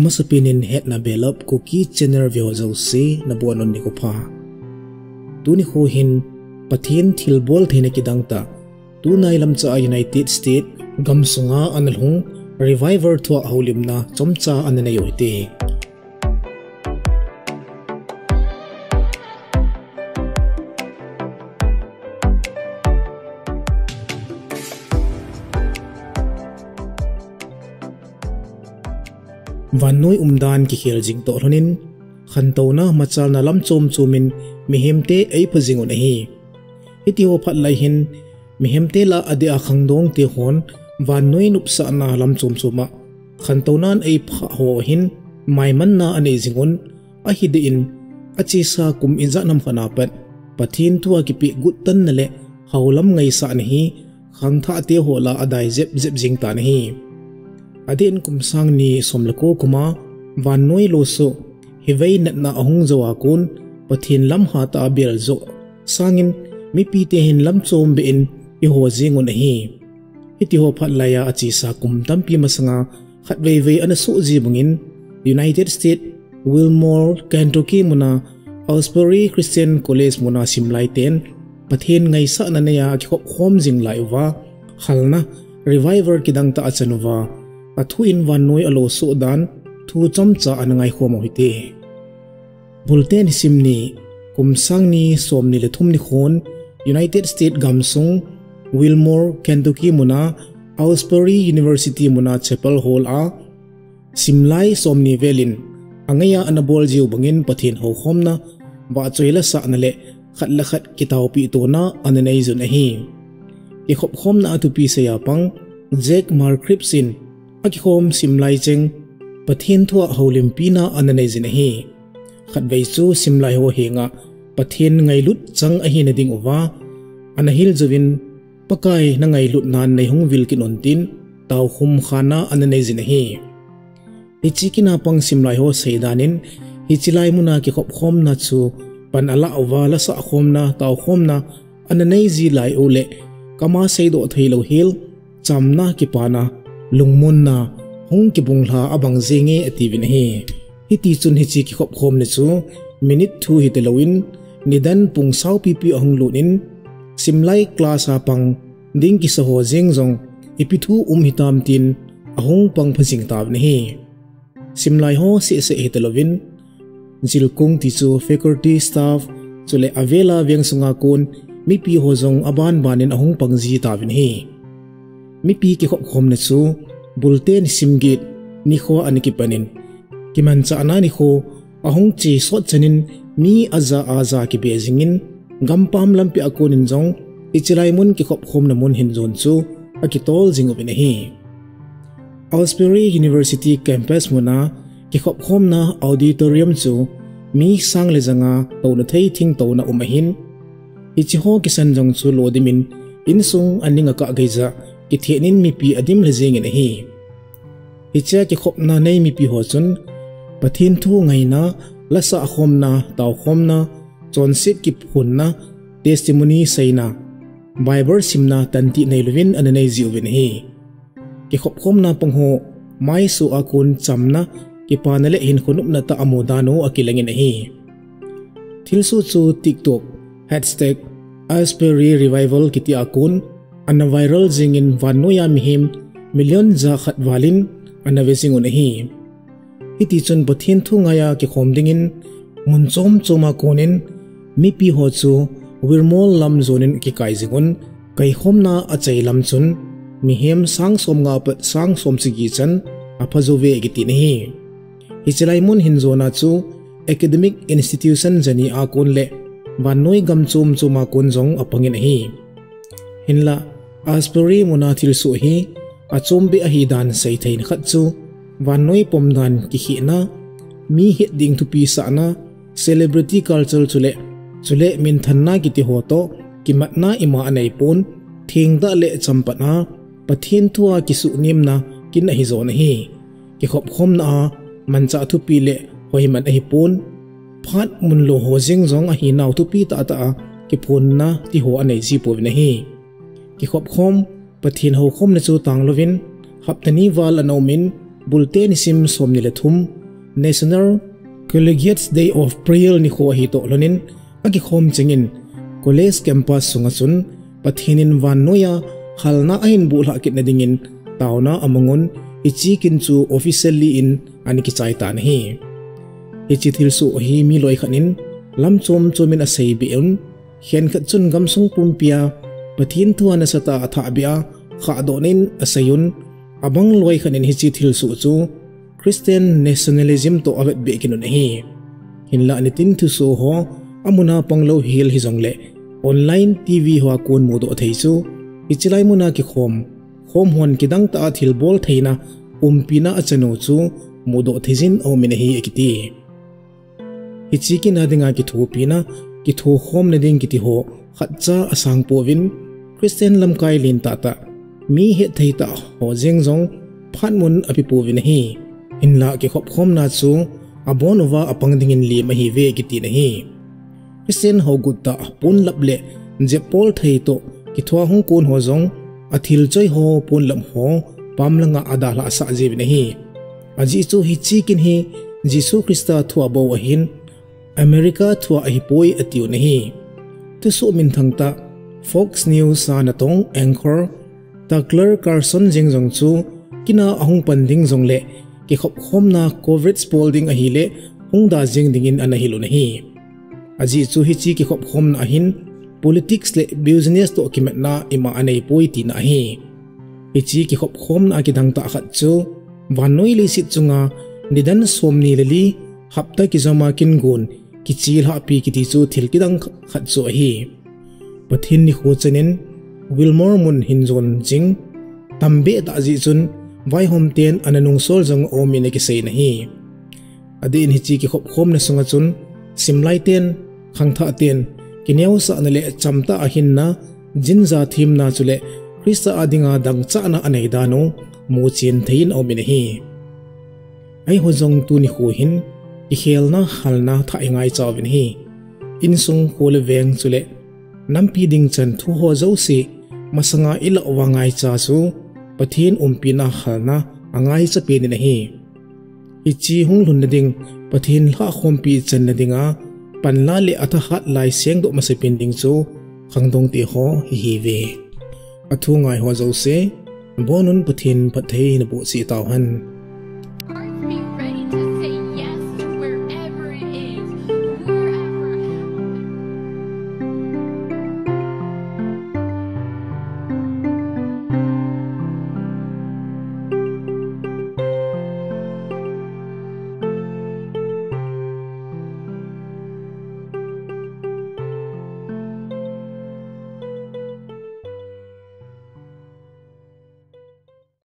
masapinin het na belop Kuki chener veo jousea na buanon nikho pha tu nikho hin Pathen thilbol theina kidangta tu nai lamcha United States gamsunga an lhung reviver thwa holimna chomcha anana yoite Vanoi umdan ki khel jing to lhon'in Khangdong machal na lam chom chomin mihemte ei phajingon hi hiti ho phat lai hin mihemte la ade a Khangdong te hon vanoi nupsa na lam chom choma Khangdong ei pha ho hin maiman na ane jingon a hide in achi sa kum inja nam khana pat Pathen thua ki pi gutan na le haulam ngai sa ni hi khangtha te ho la adai zep zep jing ta ni hi adin kumsang ni somlako kuma vanoi lo so hivei natna ahung zawa kun Pathen lam hata bel zo sangin mi pi te hin lam chom be in I ho jingon hi hiti ho phat laya achi sa kum tampi masanga khat vei vei ana su ji bungin United States Wilmore Kentucky muna Ausbury Christian College muna simlai ten Pathen ngai sa na ya Kikhopkhom jing laiwa halna reviver kidang ta achanuwa athu in vanoi alo so dan thu chomcha anangai khomo hite Bulte Nisim ni kumsang ni somni le thum ni khon United States gamsung Wilmore Kentucky muna Ausbury University muna chapel hall a simlai somni velin angaya anabol jiu bangin Pathen ho khomna ba choila sa na le khat la khat kitaw pi to na ananai zun hi Kikhopkhomna atupi se yapang Jack Markripsin akikhom simlai cheng Pathen thua holimpina ananai jin hi khatvei chu simlai ho henga Pathen ngai lut chang a hin ding owa anahil jovin pakai na ngai lut nan nei hung vil kin ontin taokhomna ananai jin hi ichikina pang simlai ho seidanin hichilai muna Kikhopkhomna chu pan ala owa lasah khomna taokhomna ananai ji lai ole kama seido thailo hil chamna kipana lungmunna hung ki bungla abang zenge ativin hi hiti chun hichi Kikhopkhomna chu minute thu hitelowin nidan pungsau pipi ahung lhon'in simlai class apang ding ki saho jeng jong ipithu hitam tin ahung pang phajing tab ni hi simlai ho se hitelowin jilkung ti chu faculty staff chule avela vengsunga kun mipi hojong aban banin ahung pangji tabin hi mipi Kikhopkhomna chu Bulte Nisim git nikho anikipanin kiman cha ana nikho ahung chi sot chanin mi aza ki bezingin gampam lampi akonin jong ichilai mun Kikhopkhomna mun hinjon chu akitol jingobin hi Ausbury University campus muna Kikhopkhomna auditorium chu mi sang le janga tawna thei thing tawna umahin ichiho kisan jong chu lodimin insung aninga ka geja kithenin mi pi adim le jeng in hi icha Kikhopna nei mi pi ho chun Pathen thu ngaina lasah khomna taokhomna chonset kiphonna testimony seina Bible simna tanti nei lovin ananai jiwin hi Kikhopkhomna pangho mai su akun chamna kipanale hin khunupna ta amodano akilangin hi thilsu chu TikTok #Asbury revival kiti akun ana viral jingin vanoya mihim million za khat walin ana vesingon hi hiti chun Pathen thu ngaya Kikhomdingin munchom choma konin mipi ho chu Wilmore lam zonin ki kai jingon kai khomna achai lam chun mihem sang som nga pat sang som sigi chan aphazove giti ni hichelai mun hinzona chu academic institution jani akon le vanoi gam chom choma kon jong apangin hi hinla Asbury muna thilsu hi achombe ahi dan sei thein khat chu vanoi pomdan ki khina mi het ding thu pi sa na celebrity culture chule min thanna ki ti hoto kimatna ima anei pon thingda le champana Pathen thua ki su nimna kin hi zona hi Kikhopkhomna mancha thu pi le hoiman hi pon phat munlo ho jing jong a hi naw thu pi ta kiphonna ti ho anei ji po na hi Kikhopkhom Pathen ho khomna chu tanglovin haptani wal anomin Bulte Nisim somni le thum National Collegiate Day of Prayer nikho hi to lhon'in kikhom chingin college campus sunga chun Pathenin van noya halna ahin bulha kit na dingin tauna amangon ichi kinchu officially in ani ki chai tan hi ichi thil su hi mi loi khanin lam chom chomin a sei beun hian khat chun gamsung pumpia Pathen thuana sata atha bia kha donin asayun abang loi khanin hichi thil su chu Christian nationalism to avet be kinun hi hinla nitin thu so ho amuna panglo hil hi jongle online TV ho kun modo thei chu ichilai muna ki khom hon kidang ta thil bol theina umpina achano chu modo thejin o min hi ekiti ichi ki na dinga ki thupina ki thu khom na ding kiti ho khatcha asang povin Christian lamkai lin ta ta mi he theita ho jeng jong phanmun api povin hi inla kikhopkhomna chu abonova apang dingin li ma hi ve kiti na hi Christian ho gutta pun laple je pol thei to ki thwa hung kun ho jong athil choi ho pun lam ho pamlanga adala sa jebi na hi aji chu hi chikin hi Jisu Krista thwa bo ahin America thwa hi poi atiu na hi tu su min thangta Fox News na tong anchor Tucker Carlson jeng jong chu kina ahung panding jong le kikhopkhomna coverage polding ahile hungda jeng dingin anahilu na hi aji chu hi chi kikhopkhomna ahin politics le business to kimetna ima anei poi ti na hi ichi kikhopkhomna kidangta khat chu vanoi le sit chunga nidan somni leli hapta ki jama kin gun kichil ha pi kiti chu thil kidang khat chu hi Pathen nikho chanin Wilmore mun hinjon jing tambe ta ji chun vai hom ten ananung sol jong omine ki seina hi adin hi chi kikhopkhomna sunga chun simlai ten khangtha ten kineu sa nale chamta ahin na jinja thim na chule Krista adinga dangcha na anei dano mu chen thein omine hi ai hojong tu ni khu hin i khelna halna tha ingai chawin hi insung khole veng chule nampi ding chan thu ho jousea masanga ila wangai cha chu Pathen umpina halna angai cha pe ni hi ichi hung lhun ding Pathen la khompi chan na dinga panla le atha hat lai seng do masipin ding chu Khangdong ti ho hi ve athu ngai ho jousea bonun Pathen pathei na bu si taw han